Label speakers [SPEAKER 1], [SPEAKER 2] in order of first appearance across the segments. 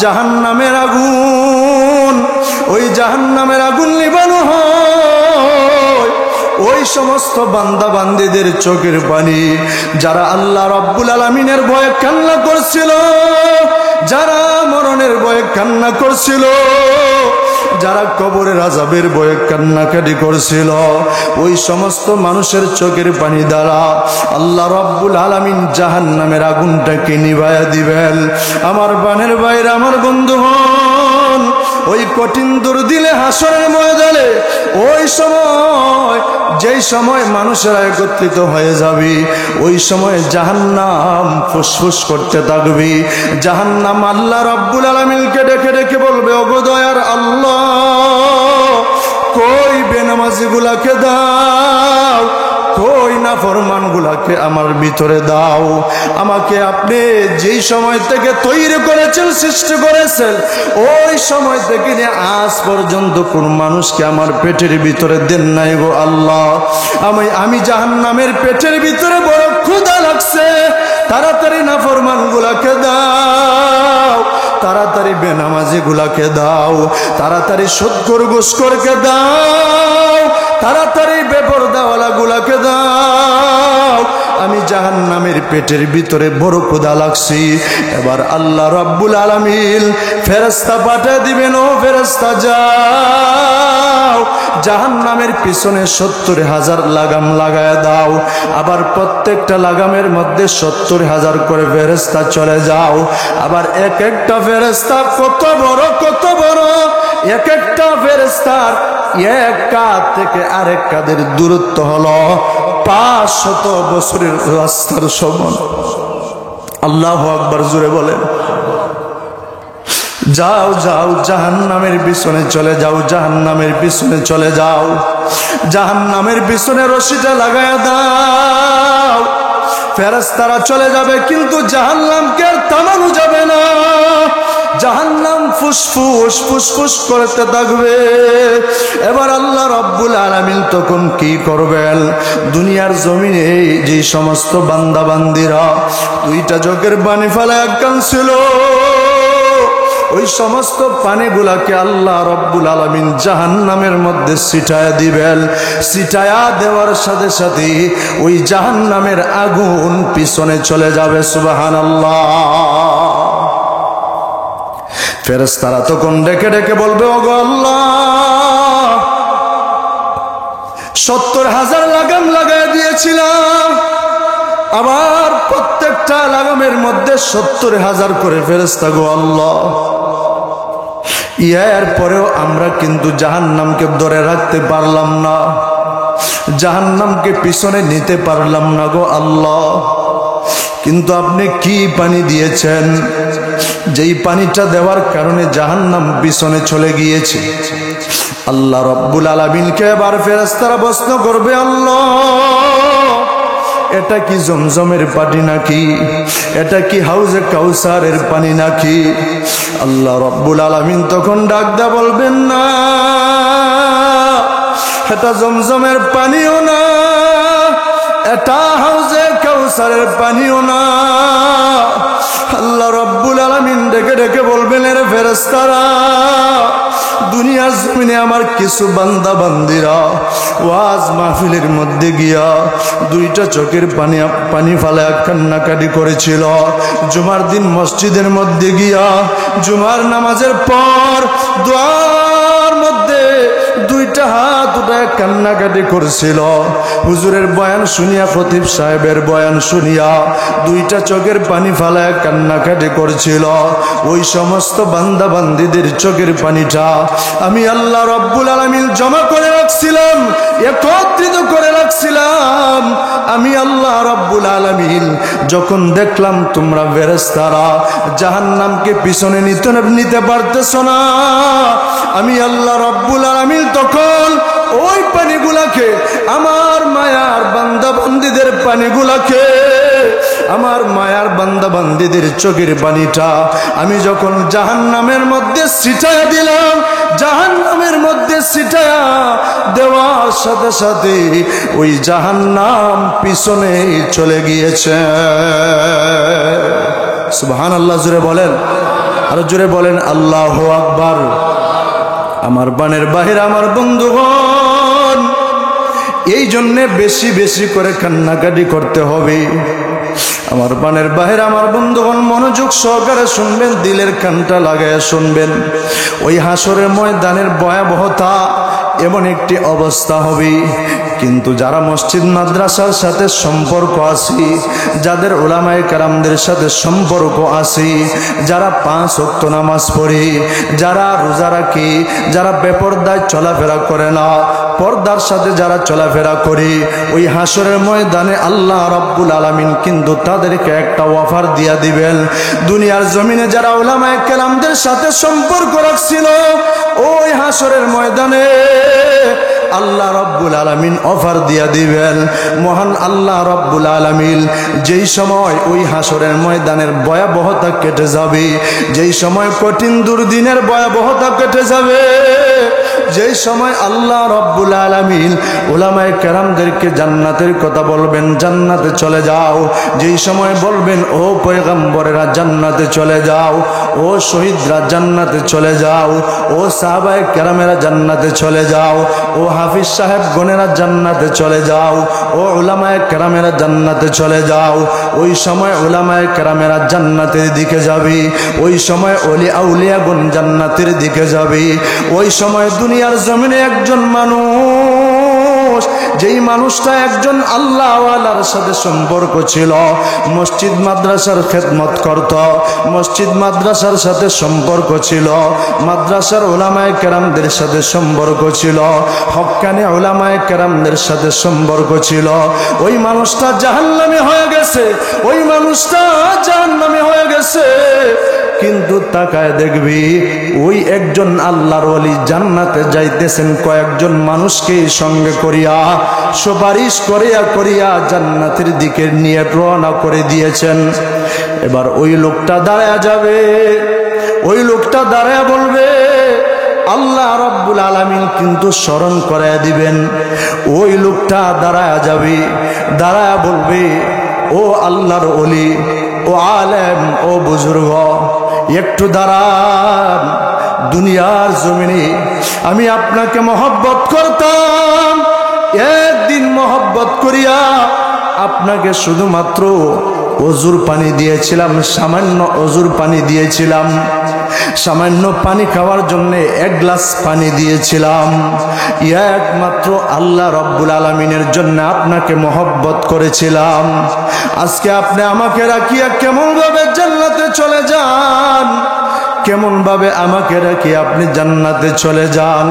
[SPEAKER 1] জাহান্নামের আগুন, ওই জাহান্নামের আগুন নিবানো হয় ওই সমস্ত বান্দা বান্দীদের চোখের পানি যারা আল্লাহ রাব্বুল আলামিনের ভয়ে কান্না করছিল, যারা মরণের ভয়ে কান্না করছিল, যারা কবরের আযাবের ভয়ে কান্নাকাটি করছিল, ওই সমস্ত মানুষের চোখের পানি দ্বারা আল্লাহ রাব্বুল আলামিন জাহান্নামের আগুনটাকে নিভাইয়া দিবেন। আমার বানের বাইরে আমার বন্ধুগণ, ওই কঠিন দুর্দিনে হাসরের ময়দানে ওই সময়, যেই সময় মানুষেরা একত্রিত হয়ে যাবে, ওই সময় জাহান্নাম ফুসফুস করতে থাকবে। জাহান্নাম আল্লাহ রাব্বুল আলামিনকে ডেকে ডেকে বলবে, ওগো দয়ার আল্লাহ, কই বেনামাজিগুলাকে দাও, কই নাফরমানগুলাকে আমার ভিতরে দাও। আমাকে আপনি যেই সময় থেকে তৈরি করেছেন, সৃষ্টি করেছেন, ওই সময় থেকে নিয়ে আজ পর্যন্ত কোন মানুষকে আমার পেটের ভিতরে দেন নাই গো আল্লাহ। আমি জাহান্নামের পেটের ভিতরে বড় ক্ষুধা লাগছে, তাড়াতাড়ি নাফরমানগুলাকে দাও, তাড়াতাড়ি বেনামাজিগুলাকে দাও, তাড়াতাড়ি সুদখোর ঘুষখোরকে দাও, তাড়াতাড়ি বেপরদাওয়ালাগুলাকে দাও। আমি জাহান্নামের পেটের ভিতরে বড় ক্ষুধা লাগছি। এবার আল্লাহ রাব্বুল আলামিন ফেরেশতা পাঠিয়ে দিবেন, ও ফেরেশতা যাও জাহান্নামের পিছনে 70,000 লাগাম লাগায় দাও। আবার প্রত্যেকটা লাগামের মধ্যে 70,000 করে ফেরেশতা চলে যাও। আবার এক একটা ফেরেশতা কত বড়, কত বড়, এক একটা ফেরেশতার এক কাঁধ থেকে আরেক কাঁধের দূরত্ব হলো 500 বছরের রাস্তার সমান। আল্লাহু আকবার, জোরে বলেন। যাও যাও জাহান্নামের পিছনে চলে যাও, জাহান্নামের পিছনে চলে যাও, জাহান্নামের পিছনে রশিটা লাগায়া দাও। ফেরেশতারা চলে যাবে, কিন্তু জাহান্নামকে আর থামানো যাবে না। জাহান্নাম ফুসফুস ফুসফুস করতে থাকবে। এবার আল্লাহ রাব্বুল আলামিন তখন কি করবেন? দুনিয়ার জমিনে যে সমস্ত বান্দা বান্দিরা দুইটা চোখের পানি ফেলায় কাঁদছিল, ওই সমস্ত পানিগুলাকে আল্লাহ রাব্বুল আলামিন জাহান্নামের মধ্যে ছিটায়া দিবেন। ছিটায়া দেওয়ার সাথে সাথে ওই জাহান্নামের আগুন পিছনে চলে যাবে। সুবহানাল্লাহ। ফেরেশতারা তখন ডেকে ডেকে বলবে, ওগো আল্লাহ, 70,000 লাগাম লাগায় দিয়েছিলাম, আবার প্রত্যেকটা লাগামের মধ্যে 70,000 করে ফেরেশতা গো আল্লাহ। এর পরেও আমরা কিন্তু জাহান্নামকে ধরে রাখতে পারলাম না, জাহান্নামকে পিছনে নিতে পারলাম না গো আল্লাহ। কিন্তু আপনি কি পানি দিয়েছেন, যেই পানিটা দেওয়ার কারণে জাহান্নাম পিছনে চলে গিয়েছে। আল্লাহ রাব্বুল আলামিনকে এবার ফেরেশতারা প্রশ্ন করবে, আল্লাহ, এটা কি জমজমের পানি নাকি? এটা কি হাউজে কাউসারের পানি নাকি? আল্লাহ রাব্বুল আলামিন তখন ডাক দা বলবেন, না, এটা জমজমের পানিও না, এটা হাউজে কাউসারের পানিও না। আল্লাহ রাব্বুল আলামিন ডেকে ডেকে বলবেন, এর ফেরেশতারা, দুনিয়ার জমিনে আমার কিছু বান্দা বান্দিরা ওয়াজ মাহফিলের মধ্যে গিয়া দুইটা চোখের পানি ফালায়া কান্নাকাটি করেছিল। জুমার দিন মসজিদের মধ্যে গিয়া জুমার নামাজের পর দুয়ার মধ্যে দুইটা হাত উঠায় কান্নাকাটি করছিল। হুজুরের বয়ান শুনিয়া, খতিব সাহেবের বয়ান শুনিয়া দুইটা চোখের পানি ফালায় কান্নাকাটি করছিল। ওই সমস্ত বান্দা বান্দীদের চোখের পানিটা আমি আল্লাহ রাব্বুল আলামিন জমা করে রাখছিলাম, একত্রিত করে রাখছিলাম। আমি আল্লাহ রাব্বুল আলামিন যখন দেখলাম তোমরা ফেরেশতারা জাহান্নামকে পিছনে নিতে পারতেছ না, আমি আল্লাহ রাব্বুল আলামিন তখন ওই পানিগুলাকে, আমার মায়ার বান্দা বান্দীদের পানিগুলাকে, আমার মায়ার বান্দা বান্দীদের চোখের পানিটা আমি যখন জাহান্নামের মধ্যে ছিটায়া দিলাম, জাহান্নামের মধ্যে ছিটায়া দেওয়ার সাথে সাথে ওই জাহান্নাম পিছনে চলে গিয়েছে। সুবহানাল্লাহ, জোরে বলেন। আর জোরে বলেন আল্লাহু আকবার। আমার বানের বাহির আমার বন্ধুগণ, এই জন্যে বেশি বেশি করে কান্নাকাটি করতে হবে। আমার বানের বাহির আমার বন্ধুগণ, মনোযোগ সহকারে শুনবেন, দিলের কানটা লাগায় শুনবেন। ওই হাসরের ময়দানের ভয়াবহতা এমন একটি অবস্থা হবে, কিন্তু যারা মসজিদ মাদ্রাসার সাথে সম্পর্ক আছে, যাদের উলামায়ে কেরামদের সাথে সম্পর্ক আছে, যারা 5 ওয়াক্ত নামাজ পড়ে, যারা রোজা রাখে, যারা বেপরদায় চলাফেরা করে না, পর্দার সাথে যারা চলাফেরা করে, ওই হাসরের ময়দানে আল্লাহ রাব্বুল আলামিন কিন্তু তাদেরকে একটা অফার দিয়া দিবেন। দুনিয়ার জমিনে যারা উলামায়ে কেরামদের সাথে সম্পর্ক রাখছিল, ওই হাসরের ময়দানে আল্লাহ রাব্বুল আলামিন অফার দিয়া দিবেন। মহান আল্লাহ রাব্বুল আলামিন যেই সময় ওই হাসরের ময়দানের ভয়াবহতা কেটে যাবে, যেই সময় কঠিন দুর্দিনের ভয়াবহতা কেটে যাবে, যেই সময় আল্লাহ রাব্বুল আলামিন উলামায়ে কেরামদেরকে জান্নাতের কথা বলবেন, জান্নাতে চলে যাও, যেই সময় বলবেন ও পয়গম্বরেরা জান্নাতে চলে যাও, ও শহীদরা জান্নাতে চলে যাও, ও সাহাবায়ে কেরামেরা জান্নাতে চলে যাও, ও হাফিজ সাহেব গণেরা জান্নাতে চলে যাও, ও উলামায়ে কেরামেরা জান্নাতে চলে যাও, ওই সময় উলামায়ে কেরামেরা জান্নাতের দিকে যাবে, ওই সময় ওলি আউলিয়াগণ জান্নাতের দিকে যাবে। ওই সময় দুনিয়ার জমিনে একজন মানুষ, যেই মানুষটা একজন আল্লাহওয়ালার সাথে সম্পর্ক ছিল, মসজিদ মাদ্রাসার খেদমত করত, মসজিদ মাদ্রাসার সাথে সম্পর্ক ছিল, মাদ্রাসার উলামায়ে কেরামদের সাথে সম্পর্ক ছিল, হক্কানি উলামায়ে কেরামদের সাথে সম্পর্ক ছিল, ওই মানুষটা জাহান্নামী হয়ে গেছে, ওই মানুষটা জাহান্নামী হয়ে গেছে। কিন্তু তাকায় দেখবি ওই একজন আল্লাহর ওলি জান্নাতে যাইতেছেন কয়েকজন মানুষকে সঙ্গে করিয়া, সুপারিশ করিয়া করিয়া জান্নাতের দিকে নিয়ে রওনা করে দিয়েছেন। এবার ওই লোকটা দাঁড়ায়া যাবে, ওই লোকটা দাঁড়ায়া বলবে, আল্লাহ রাব্বুল আলামিন কিন্তু স্মরণ করায়া দিবেন। ওই লোকটা দাঁড়ায়া যাবে, দাঁড়ায়া বলবে, ও আল্লাহর ওলি, ও আলেম, ও বুজুর্গ, একটু দাঁড়ান। দুনিয়ার জমিনে আমি আপনাকে মহব্বত করতাম, একদিন মহব্বত করিয়া আপনাকে শুধুমাত্র অজুর পানি দিয়েছিলাম, সামান্য অজুর পানি দিয়েছিলাম, সামান্য পানি খাওয়ার জন্য 1 গ্লাস পানি দিয়েছিলাম। একমাত্র আল্লাহ রাব্বুল আলামিনের জন্য আপনাকে মহব্বত করেছিলাম। আজকে আপনি আমাকে রাখিয়া কেমন ভাবে জান্নাতে চলে যান, কেমন ভাবে আমাকে রাখি আপনি জান্নাতে চলে যান।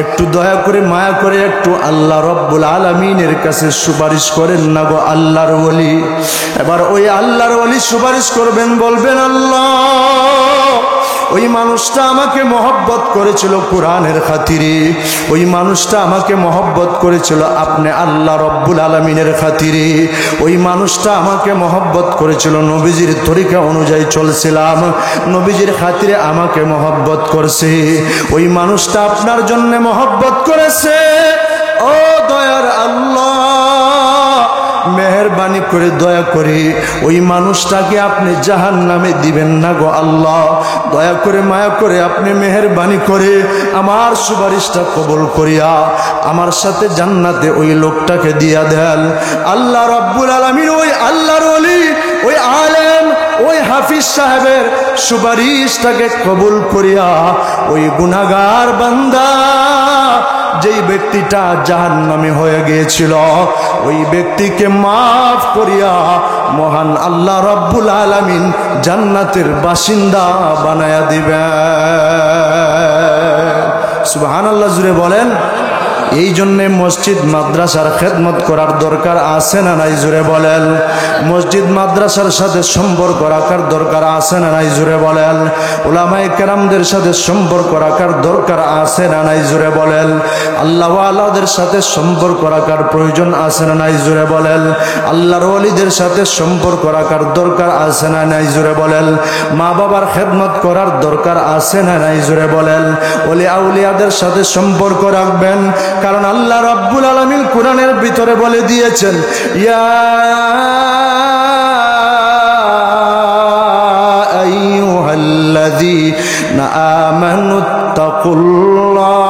[SPEAKER 1] একটু দয়া করে মায়া করে একটু আল্লাহ রাব্বুল আলামিনের কাছে সুপারিশ করেন না গো আল্লাহর ওলি। এবার ওই আল্লাহর ওলি সুপারিশ করবেন, বলবেন, আল্লাহ ওই মানুষটা আমাকে মহব্বত করেছিল কোরআনের খাতিরে, ওই মানুষটা আমাকে মহব্বত করেছিল আপনি আল্লাহ রাব্বুল আলামিনের খাতিরে, ওই মানুষটা আমাকে মহব্বত করেছিল নবীজির তরিকা অনুযায়ী চলছিলাম, নবীজির খাতিরে আমাকে মহব্বত করছে, ওই মানুষটা আপনার জন্য মহব্বত করেছে। ও দয়ার আল্লাহ, মেহেরবানি করে দয়া করে ওই মানুষটাকে আপনি জাহান্নামে দিবেন না গো আল্লাহ। দয়া করে মায়া করে আপনি মেহেরবানি করে আমার সুপারিশটা কবুল করিয়া আমার সাথে জান্নাতে ওই লোকটাকে দিয়া দেন। আল্লাহ রাব্বুল আলামিন ওই আল্লাহর ওলি, ওই আলেম, ওই হাফিজ সাহেবের সুপারিশটাকে কবুল করিয়া ওই গুনাহগার বান্দা, যেই ব্যক্তিটা জাহান্নামী হয়ে গিয়েছিল, ওই ব্যক্তিকে মাফ করিয়া মহান আল্লাহ রাব্বুল আলামিন জান্নাতের বাসিন্দা বানায়া দিবেন। সুবহানাল্লাহ, জুড়ে বলেন। এই জন্যে মসজিদ মাদ্রাসার খেদমত করার দরকার আছে না নাই? জুড়ে বলেন। মসজিদ মাদ্রাসার সাথে সম্পর্ক রাখার দরকার আছে না নাই? জুড়ে বলেন। উলামায়ে কেরামদের সাথে সম্পর্ক রাখার দরকার আছে না নাই? জুড়ে বলেন। আল্লাহ ওয়ালাদের সাথে সম্পর্ক রাখার প্রয়োজন আছে না নাই? জুড়ে বলেন। আল্লাহর ওলিদের সাথে সম্পর্ক রাখার দরকার আছে না নাই? জুড়ে বলেন। মা বাবার খেদমত করার দরকার আছে না নাই? জুড়ে বলেন। ওলি আউলিয়াদের সাথে সম্পর্ক রাখবেন, কারণ আল্লাহ রাব্বুল আলামিন কোরআনের ভিতরে বলে দিয়েছেন, ইয়া আইয়ুহাল্লাযীনা الذين آمنوا اتقوا الله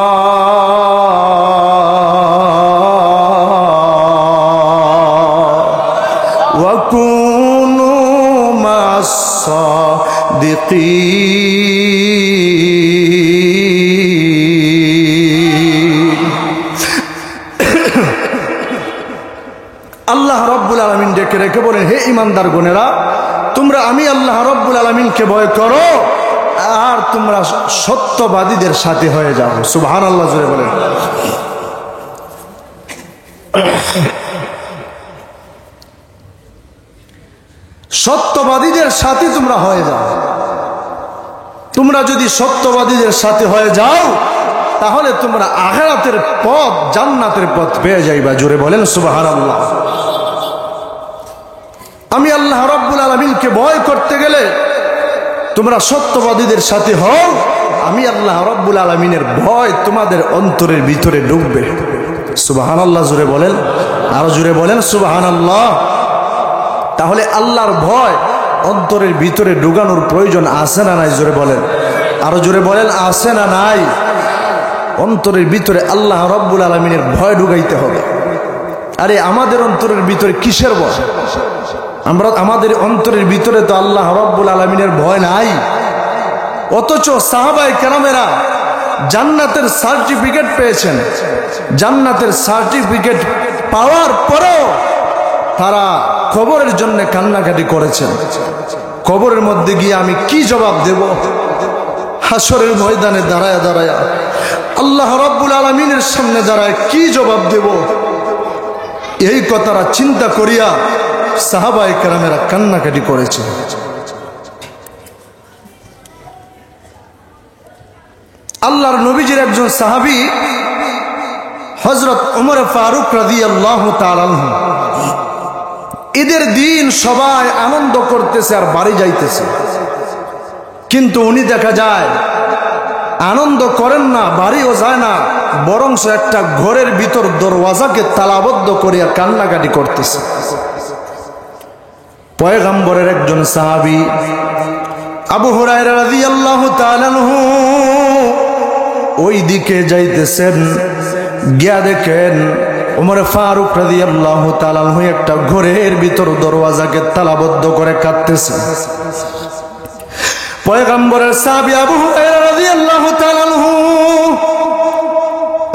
[SPEAKER 1] وكونوا مع الصادقين আল্লাহ রব্বুল আলামিন ডেকে রেখে বলেন, হে ঈমানদার গণেরা, তোমরা আমি আল্লাহ রব্বুল আলামিনকে ভয় করো আর তোমরা সত্যবাদীদের সাথে হয়ে যাও। সুবহানাল্লাহ জোরে বলেন। সত্যবাদীদের সাথে তোমরা হয়ে যাও। তোমরা যদি সত্যবাদীদের সাথে হয়ে যাও তাহলে তোমরা আখিরাতের পথ, জান্নাতের পথ পেয়ে যাইবা। জোরে বলেন সুবহানাল্লাহ। আমি আল্লাহ রাব্বুল আলামিনকে ভয় করতে গেলে তোমরা সত্যবাদীদের সাথে হও, আমি আল্লাহ রাব্বুল আলামিনের ভয় তোমাদের অন্তরের ভিতরে ঢুকবে। সুবহানাল্লাহ জোরে বলেন, আরো জোরে বলেন সুবহানাল্লাহ। তাহলে আল্লাহর ভয় অন্তরের ভিতরে ঢুকানোর প্রয়োজন আছে না নাই? জোরে বলেন, আরো জোরে বলেন, আছে না নাই? অন্তরের ভিতরে আল্লাহ রাব্বুল আলামিনের ভয় ঢুকাইতে হবে। আরে আমাদের অন্তরের ভিতরে কিসের ভয়? আমাদের অন্তরের ভিতরে তো আল্লাহ রাব্বুল আলামিনের ভয় নাই। অথচ সাহাবায়ে কেরামেরা জান্নাতের সার্টিফিকেট পেয়েছেন। জান্নাতের সার্টিফিকেট পাওয়ার পরেও তারা কবরের জন্য কান্নাকাটি করেছেন। কবরের মধ্যে গিয়ে আমি কি জবাব দেব? হাসরের ময়দানে দাঁড়ায়া দাঁড়ায়া আল্লাহ রাব্বুল আলামিনের সামনে দাঁড়ায় কি জবাব দেব? এই কথাটা চিন্তা করিয়া সাহাবায়ে কেরামেরা কান্নাকাটি করেছে। আল্লাহর নবীজির একজন সাহাবী হযরত ওমর ফারুক রাদিয়াল্লাহু তাআলা আনহু, ঈদের দিন সবাই আনন্দ করতেছে আর বাড়ি যাইতেছে, কিন্তু উনি দেখা যায় আনন্দ করেন না, বাড়িও যায় না, বরং একটা ঘরের ভিতর দরওয়াজাকে তালাবদ্ধ করিয়া কান্নাকাটি করতেছে। পয়গম্বরের একজন সাহাবী আবু হুরায়রা রাদিয়াল্লাহু তাআলা আনহু ওই দিকে যাইতেছেন, গিয়া দেখেন ওমর ফারুক রাদিয়াল্লাহু তাআলা আনহু একটা ঘরের ভিতর দরওয়াজাকে তালাবদ্ধ করে কাঁদতেছে। পয়গম্বরের সাহাবী আবু হুরায়রা রাদিয়াল্লাহু তাআলা আনহু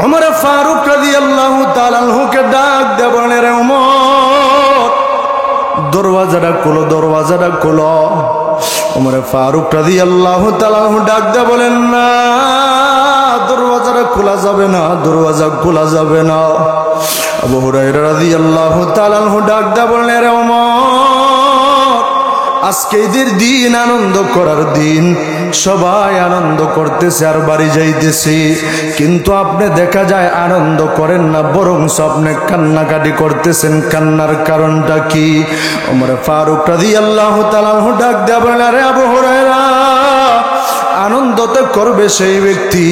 [SPEAKER 1] ওমর ফারুক রাদিয়াল্লাহু তাআলা আনহুকে ডাক দিয়ে বলেন, রে ওমর, দরওয়াজাটা খোলো, দরওয়াজাটা খোলো। ওমর ফারুক রাদিয়াল্লাহু তাআলা আনহু ডাক দিয়ে বলেন, না, দরওয়াজাটা খোলা যাবে না, দরওয়াজা খোলা যাবে না। আবু হুরায়রা রাদিয়াল্লাহু তাআলা আনহু ডাক দিয়ে বলেন, রে ওমর, আজকে ঈদের দিন, আনন্দ করার দিন, সবাই আনন্দ করতেছে আর বাড়ি যাইতেছে, কিন্তু আপনি দেখা যায় আনন্দ করেন না, বরং আপনি কান্নাকাটি করতেছেন। কান্নার কারণটা কি? ওমর ফারুক রাদিয়াল্লাহু তাআলা আনহু ডাক দিয়ে বলেন, আরে আবু হুরায়রা, আনন্দ তো করবে সেই ব্যক্তি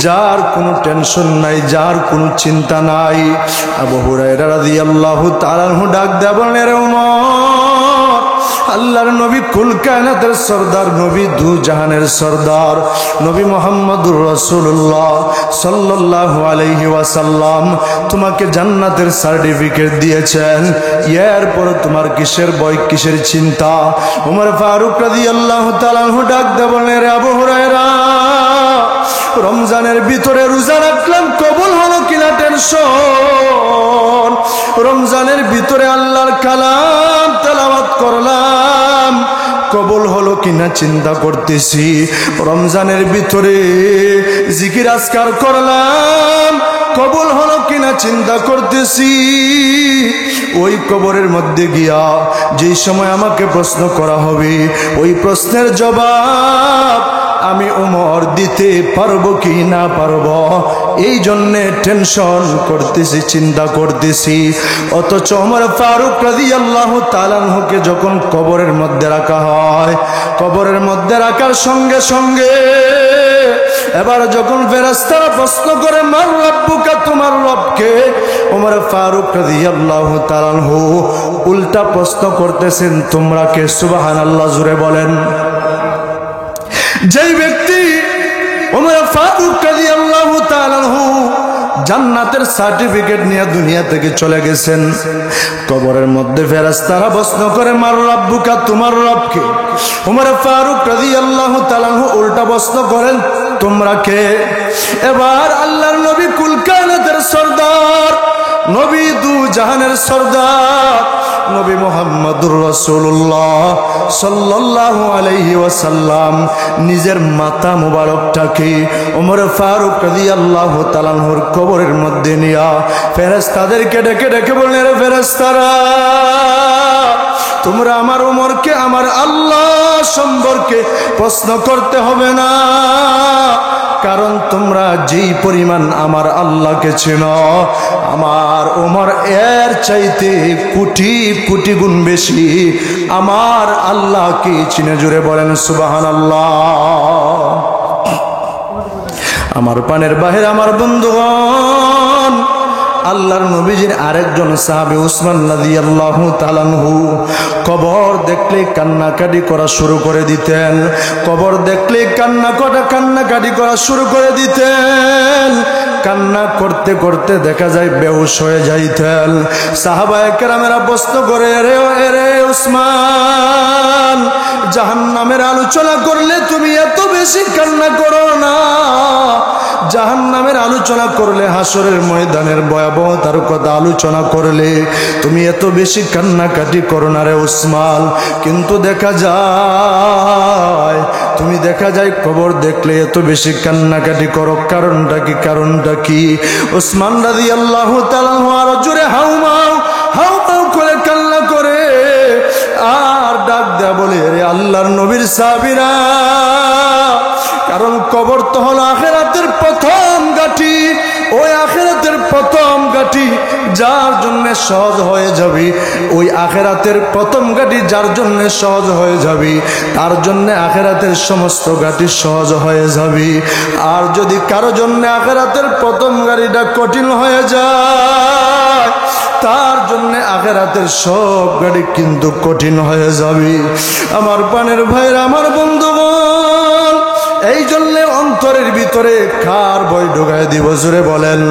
[SPEAKER 1] যার কোনো টেনশন নাই, যার কোনো চিন্তা নাই। আবু হুরায়রা রাদিয়াল্লাহু তাআলা আনহু ডাক দিয়ে বলেন, রে ওমর, আল্লাহর নবী কুল কায়নাতের সরদার, নবী দু জাহানের সরদার, নবী মুহাম্মদুর রাসূলুল্লাহ সাল্লাল্লাহু আলাইহি ওয়াসাল্লাম তোমাকে জান্নাতের সার্টিফিকেট দিয়েছেন, এরপর তোমার কিসের ভয়, কিসের চিন্তা? ওমর ফারুক রাদিয়াল্লাহু তাআলা আনহু ডাক দিয়ে বলেন, রে আবু হুরায়রা, রমজানের ভিতরে রোজা রাখলাম, কবুল হলো কিনা টেনশন। রমজানের ভিতরে আল্লাহর কালাম তেলাওয়াত করলাম, কবুল হলো কিনা চিন্তা করতেছি। রমজানের ভিতরে জিকির আজকার করলাম, কবুল হলো কিনা চিন্তা করতেছি। ওই কবরের মধ্যে গিয়া যেই সময় আমাকে প্রশ্ন করা হবে, ওই প্রশ্নের জবাব আমি ওমর দিতে পারবো কি না পারবো, এই জন্যে টেনশন করতেছি, চিন্তা করতেছি। অথচ ওমর ফারুক রাদিয়াল্লাহু তাআলা আনহুকে যখন কবরের মধ্যে রাখা হয়, কবরের মধ্যে রাখার সঙ্গে সঙ্গে এবার যখন ফেরেশতারা প্রশ্ন করে, মান রাব্বুকা, তোমার রবকে, ওমর ফারুক রাদিয়াল্লাহু তাআলা আনহু উল্টা প্রশ্ন করতেছেন, তোমরা কে? সুবহানাল্লাহ জোরে বলেন। যেই ব্যক্তি ওমর ফারুক রাদিয়াল্লাহু তাআলা আনহু জান্নাতের সার্টিফিকেট নিয়ে দুনিয়া থেকে চলে গেছেন, কবরের মধ্যে ফেরেশতারা প্রশ্ন করে মার রাব্বুকা, তোমার রব কে? ওমর ফারুক রাদিয়াল্লাহু তাআলা আনহু উল্টা প্রশ্ন করেন, তোমরা কে? এবার আল্লাহর নবী কুল কায়নাতের সরদার, নবী দু জাহানের সরদার নবী মুহাম্মদুর রাসূলুল্লাহ সাল্লাল্লাহু আলাইহি ওয়াসাল্লাম নিজের মাথা মুবারকটাকে ওমর ফারুক রাদিয়াল্লাহু তাআলা আনহুর কবরের মধ্যে নিয়া ফেরেশতাদেরকে ডেকে ডেকে বললেন, রে ফেরেশতারা, তোমরা আমার ওমরকে আমার আল্লাহ সম্পর্কে প্রশ্ন করতে হবে না, কারণ তোমরা যেই পরিমাণ আমার আল্লাহকে চেনো, আমার ওমর এর চাইতে কোটি কোটি গুণ বেশি আমার আল্লাহকে চিনে। জুড়ে বলেন সুবহানাল্লাহ। আমার পানের বাহির আমার বন্ধুগণ, আল্লাহর নবীজির আরেকজন সাহাবী উসমান রাদিয়াল্লাহু তাআলা আনহু কবর দেখলে কান্নাকাটি করা শুরু করে দিতেন, কবর দেখলে কান্নাকাটি করা শুরু করে দিতেন। কান্না করতে করতে দেখা যায় বেহুশ হয়ে যাইতেন। সাহাবায়ে কেরামেরা প্রশ্ন করে, রে উসমান, জাহান্নামের আলোচনা করলে তুমি এত বেশি কান্না করো না, জাহান্নামের আলোচনা করলে, হাসরের ময়দানের ভয়াবহতার কথা আলোচনা করলে তুমি এত বেশি কান্নাকাটি করো না রে উসমান। কিন্তু দেখা যায় কবর দেখলে এত বেশি কান্নাকাটি করো, কারণটা কি? উসমান রাদিয়াল্লাহু তাআলা আরো জোরে হাউমাউ করে কান্না করে আর ডাক দেয়া বলে, রে আল্লাহর নবীর সাহাবীরা, কারণ কবর তো হলো আখিরাতের প্রথম ঘাঁটি, ওই আখিরাতের প্রথম ঘাঁটি যার জন্য সহজ হয়ে যাবে, ওই আখিরাতের প্রথম ঘাঁটি যার জন্য সহজ হয়ে যাবে, তার জন্য আখিরাতের সমস্ত ঘাঁটি সহজ হয়ে যাবে। আর যদি কারো জন্য আখিরাতের প্রথম ঘাঁটিটা কঠিন হয়ে যায়, তার জন্য আখিরাতের সব ঘাঁটি কিন্তু কঠিন হয়ে যাবে। আমার প্রাণের ভাইরা, আমার বন্ধুগণ, এই জন্য অন্তরের ভিতরে কার ভয় ঢুকায় দিব? জোরে বলেন,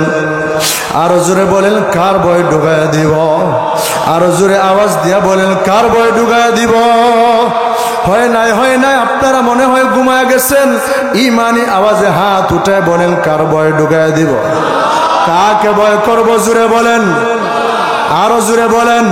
[SPEAKER 1] আরো জোরে বলেন, কার ভয় ঢুকায় দিব? আরো জোরে আওয়াজ দিয়া বলেন, কার ভয় ঢুকায় দিব? হয় নাই আপনারা মনে হয় ঘুমায় গেছেন, ইমানি আওয়াজে হাত উঠায় বলেন, কার ভয় ঢুকায় দিব? কাকে ভয় করব? জোরে বলেন, আরো জোরে বলেন।